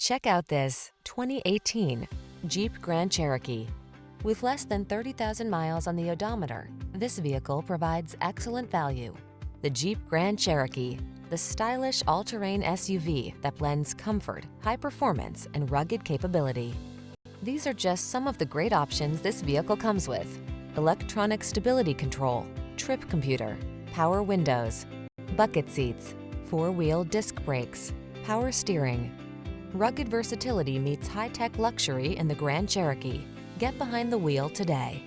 Check out this 2018 Jeep Grand Cherokee. With less than 30,000 miles on the odometer, this vehicle provides excellent value. The Jeep Grand Cherokee, the stylish all-terrain SUV that blends comfort, high performance, and rugged capability. These are just some of the great options this vehicle comes with: electronic stability control, trip computer, power windows, bucket seats, four-wheel disc brakes, power steering. Rugged versatility meets high-tech luxury in the Grand Cherokee. Get behind the wheel today.